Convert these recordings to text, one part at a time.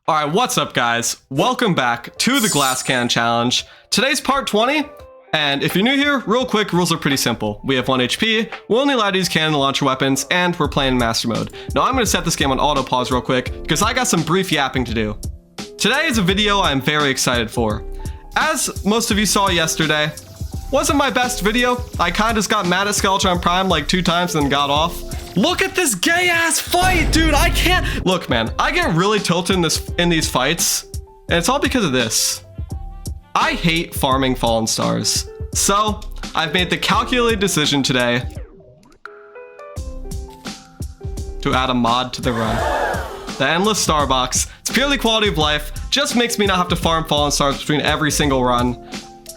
Alright, what's up guys? Welcome back to the Glass Cannon Challenge. Today's part 20, and if you're new here, real quick, rules are pretty simple. We have 1 HP, we're only allowed to use cannon to launch weapons, and we're playing Master Mode. Now I'm going to set this game on auto pause real quick, because I got some brief yapping to do. Today is a video I'm very excited for. As most of you saw yesterday, wasn't my best video. I kind of just got mad at Skeletron Prime like 2 times and then got off. Look at this gay ass fight, dude. I can't. Look, man, I get really tilted in these fights, and it's all because of this. I hate farming fallen stars. So I've made the calculated decision today to add a mod to the run. The Endless Star Box. It's purely quality of life. Just makes me not have to farm fallen stars between every single run.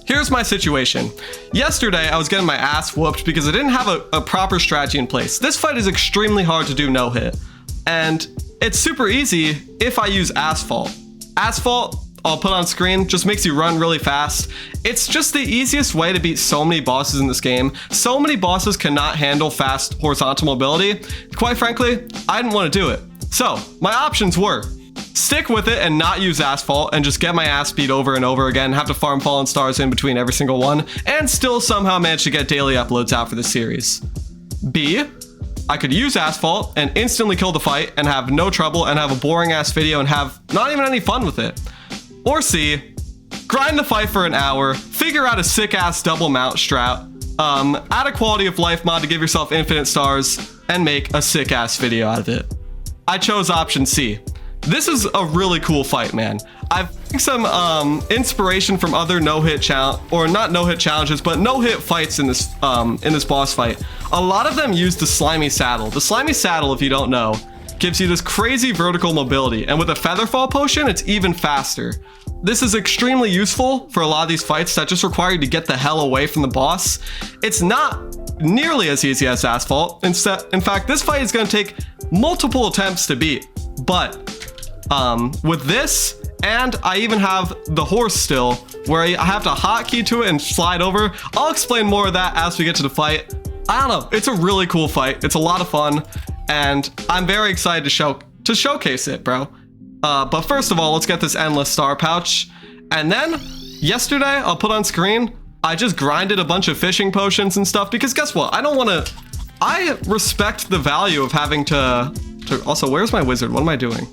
Here's my situation. Yesterday, I was getting my ass whooped because I didn't have a proper strategy in place. This fight is extremely hard to do no hit. And it's super easy if I use Asphalt. Asphalt, I'll put on screen, just makes you run really fast. It's just the easiest way to beat so many bosses in this game. So many bosses cannot handle fast horizontal mobility. Quite frankly, I didn't want to do it. So my options were stick with it and not use Asphalt and just get my ass beat over and over again, have to farm fallen stars in between every single one, and still somehow manage to get daily uploads out for the series. B, I could use Asphalt and instantly kill the fight and have no trouble and have a boring ass video and have not even any fun with it. Or C, grind the fight for an hour, figure out a sick ass double mount strat, add a quality of life mod to give yourself infinite stars, and make a sick ass video out of it. I chose option C. This is a really cool fight, man. I've taken some inspiration from other no-hit challenges, but no-hit fights in this boss fight. A lot of them use the slimy saddle. The slimy saddle, if you don't know, gives you this crazy vertical mobility, and with a featherfall potion, it's even faster. This is extremely useful for a lot of these fights that just require you to get the hell away from the boss. It's not nearly as easy as Asphalt. In fact, this fight is going to take multiple attempts to beat, but with this, and I even have the horse still, where I have to hotkey to it and slide over. I'll explain more of that as we get to the fight. I don't know, it's a really cool fight. It's a lot of fun, and I'm very excited to showcase it, bro. But first of all, let's get this endless star pouch. And then, yesterday, I'll put on screen, I just grinded a bunch of fishing potions and stuff, because guess what? I respect the value of having to also, where's my wizard? What am I doing?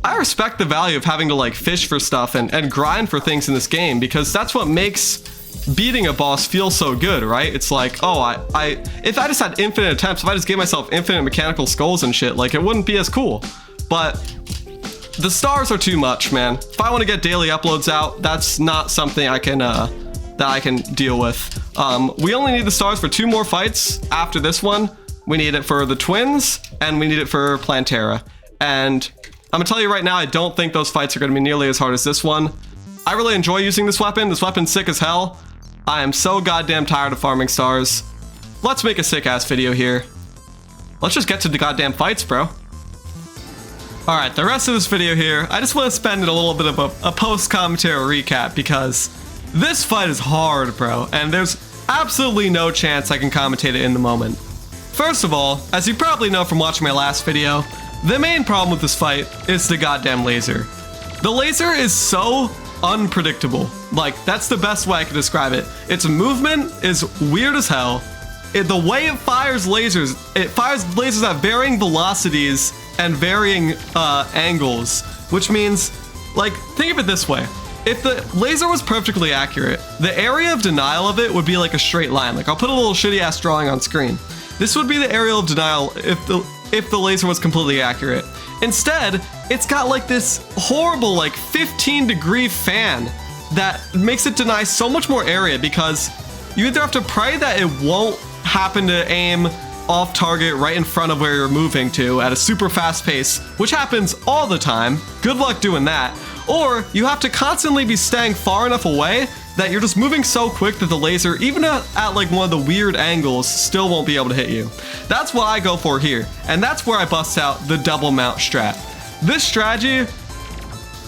I respect the value of having to like fish for stuff and grind for things in this game, because that's what makes beating a boss feel so good, right? It's like, oh, if I just had infinite attempts, if I just gave myself infinite mechanical skulls and shit, like it wouldn't be as cool. But the stars are too much, man. If I want to get daily uploads out, that's not something I can deal with. We only need the stars for 2 more fights after this one. We need it for the twins, and we need it for Plantera. And I'm gonna tell you right now, I don't think those fights are gonna be nearly as hard as this one. I really enjoy using this weapon. This weapon's sick as hell. I am so goddamn tired of farming stars. Let's make a sick ass video here. Let's just get to the goddamn fights, bro. All right, the rest of this video here, I just want to spend a little bit of a post-commentary recap, because this fight is hard, bro, and there's absolutely no chance I can commentate it in the moment. First of all, as you probably know from watching my last video, the main problem with this fight is the goddamn laser. The laser is so unpredictable. Like, that's the best way I can describe it. Its movement is weird as hell. The way it fires lasers at varying velocities and varying angles, which means, like, think of it this way. If the laser was perfectly accurate, the area of denial of it would be like a straight line. Like, I'll put a little shitty ass drawing on screen. This would be the area of denial if the laser was completely accurate. Instead, it's got like this horrible like 15-degree fan that makes it deny so much more area, because you either have to pray that it won't happen to aim off target right in front of where you're moving to at a super fast pace, which happens all the time. Good luck doing that. Or you have to constantly be staying far enough away that you're just moving so quick that the laser, even at like one of the weird angles, still won't be able to hit you. That's what I go for here, and that's where I bust out the double mount strat. This strategy,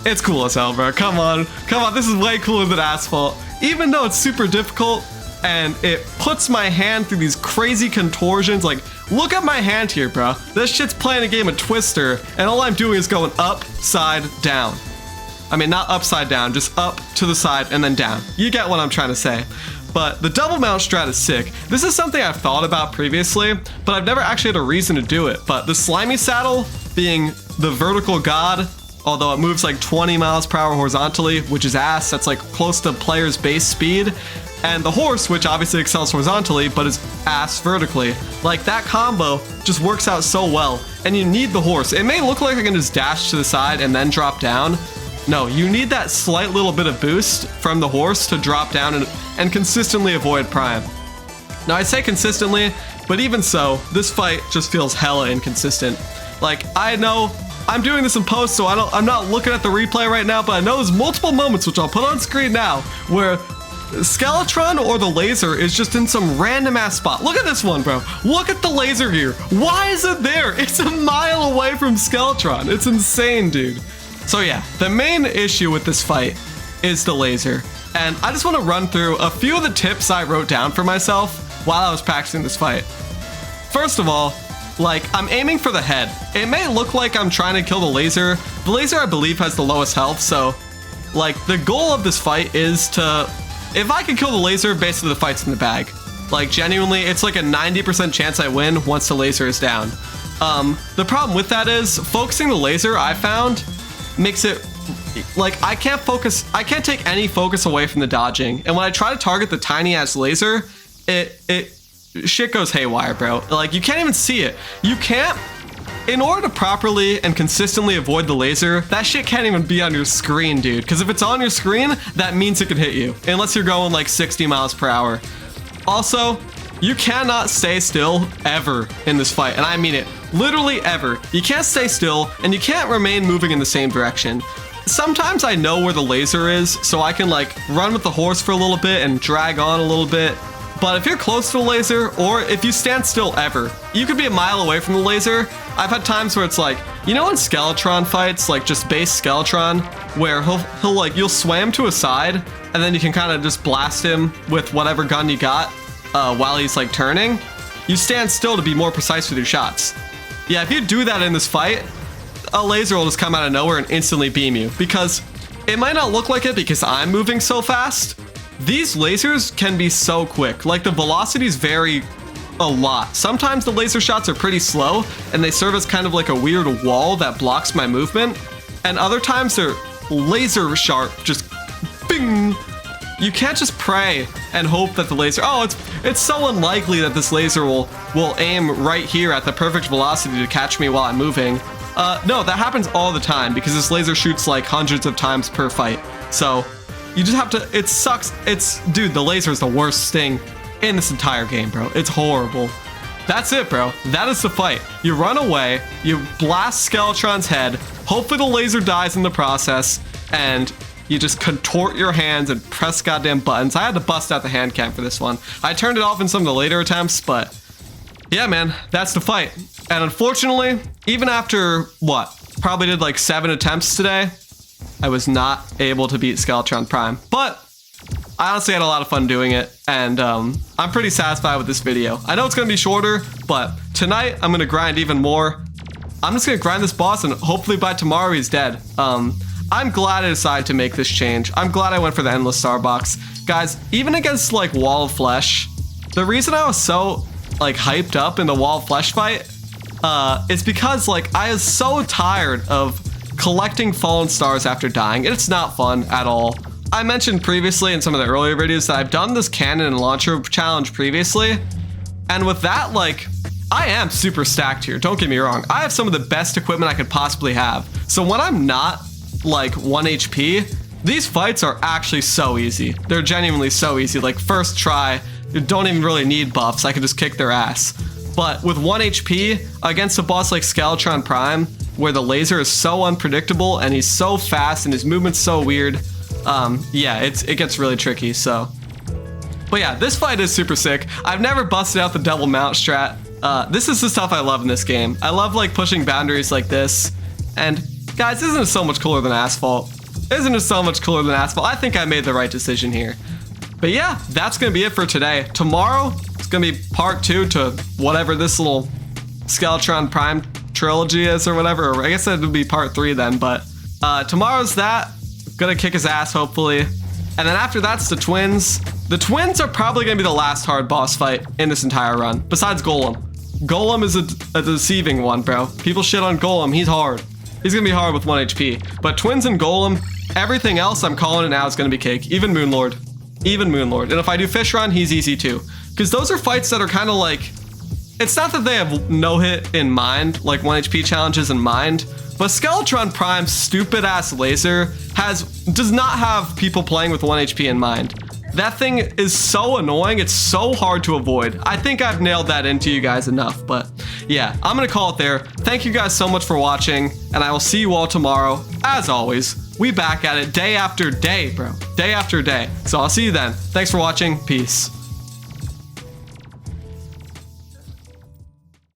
it's cool as hell, bro. Come on, this is way cooler than Asphalt. Even though it's super difficult, and it puts my hand through these crazy contortions. Like, look at my hand here, bro. This shit's playing a game of Twister, and all I'm doing is going upside down. I mean, not upside down, just up to the side and then down. You get what I'm trying to say. But the double mount strat is sick. This is something I've thought about previously, but I've never actually had a reason to do it. But the slimy saddle being the vertical god, although it moves like 20 miles per hour horizontally, which is ass. That's like close to player's base speed. And the horse, which obviously excels horizontally, but is ass vertically. Like, that combo just works out so well. And you need the horse. It may look like I can just dash to the side and then drop down. No, you need that slight little bit of boost from the horse to drop down and consistently avoid prime. Now, I say consistently, but even so, this fight just feels hella inconsistent. Like, I know I'm doing this in post, so I'm not looking at the replay right now, but I know there's multiple moments, which I'll put on screen now, where Skeletron or the laser is just in some random ass spot. Look at this one, bro. Look at the laser here. Why is it there? It's a mile away from Skeletron. It's insane, dude. So yeah, the main issue with this fight is the laser. And I just want to run through a few of the tips I wrote down for myself while I was practicing this fight. First of all, like, I'm aiming for the head. It may look like I'm trying to kill the laser. The laser, I believe, has the lowest health, so like, the goal of this fight is to, if I can kill the laser, basically the fight's in the bag. Like, genuinely, it's like a 90% chance I win once the laser is down. The problem with that is focusing the laser, I found, makes it like I can't take any focus away from the dodging. And when I try to target the tiny ass laser, shit goes haywire, bro. Like, you can't even see it. You can't, in order to properly and consistently avoid the laser, that shit can't even be on your screen, dude. Because if it's on your screen, that means it can hit you, unless you're going like 60 miles per hour. Also, you cannot stay still ever in this fight, and I mean it, literally ever. You can't stay still, and you can't remain moving in the same direction. Sometimes I know where the laser is, so I can like run with the horse for a little bit and drag on a little bit. But if you're close to the laser, or if you stand still ever, you could be a mile away from the laser. I've had times where it's like, you know, in Skeletron fights, like just base Skeletron, where he'll like, you'll swam to a side, and then you can kind of just blast him with whatever gun you got while he's like turning. You stand still to be more precise with your shots. Yeah, if you do that in this fight, a laser will just come out of nowhere and instantly beam you, because it might not look like it because I'm moving so fast. These lasers can be so quick. Like, the velocities vary a lot. Sometimes the laser shots are pretty slow and they serve as kind of like a weird wall that blocks my movement. And other times they're laser sharp, just bing. You can't just pray and hope that the laser, it's so unlikely that this laser will aim right here at the perfect velocity to catch me while I'm moving. No, that happens all the time because this laser shoots like hundreds of times per fight. So you just have to, it sucks. Dude, the laser is the worst thing in this entire game, bro. It's horrible. That's it, bro. That is the fight. You run away, you blast Skeletron's head, hopefully the laser dies in the process, and you just contort your hands and press goddamn buttons. I had to bust out the hand cam for this one. I turned it off in some of the later attempts, but yeah, man, that's the fight. And unfortunately, even after, probably did like 7 attempts today, I was not able to beat Skeletron Prime. But I honestly had a lot of fun doing it, and I'm pretty satisfied with this video. I know it's going to be shorter, but tonight I'm going to grind even more. I'm just going to grind this boss, and hopefully by tomorrow he's dead. I'm glad I decided to make this change. I'm glad I went for the Endless Starbox. Guys, even against like Wall of Flesh, the reason I was so like hyped up in the Wall of Flesh fight is because like I was so tired of collecting fallen stars after dying. It's not fun at all. I mentioned previously in some of the earlier videos that I've done this cannon and launcher challenge previously, and with that, like, I am super stacked here, don't get me wrong. I have some of the best equipment I could possibly have. So when I'm not like 1 HP, these fights are actually so easy. They're genuinely so easy. Like, first try, you don't even really need buffs. I could just kick their ass. But with 1 HP against a boss like Skeletron Prime, where the laser is so unpredictable and he's so fast and his movement's so weird, yeah, it gets really tricky. So, but yeah, this fight is super sick. I've never busted out the double mount strat. This is the stuff I love in this game. I love like pushing boundaries like this. And guys, isn't it so much cooler than Asphalt? Isn't it so much cooler than Asphalt? I think I made the right decision here. But yeah, that's gonna be it for today. Tomorrow, it's gonna be part 2 to whatever this little Skeletron Prime trilogy is or whatever. Or I guess it would be part 3 then, but tomorrow's that. Gonna kick his ass, hopefully. And then after that's the twins. The twins are probably gonna be the last hard boss fight in this entire run, besides Golem. Golem is a deceiving one, bro. People shit on Golem, he's hard. He's gonna be hard with 1 HP. But twins and Golem, everything else I'm calling it now is gonna be cake. Even Moonlord. Even Moonlord. And if I do Fish Run, he's easy too. Because those are fights that are kind of like, it's not that they have no hit in mind, like 1 HP challenges in mind, but Skeletron Prime's stupid ass laser does not have people playing with 1 HP in mind. That thing is so annoying, it's so hard to avoid. I think I've nailed that into you guys enough, but yeah, I'm gonna call it there. Thank you guys so much for watching, and I will see you all tomorrow. As always, we back at it day after day, bro. Day after day. So I'll see you then. Thanks for watching, peace.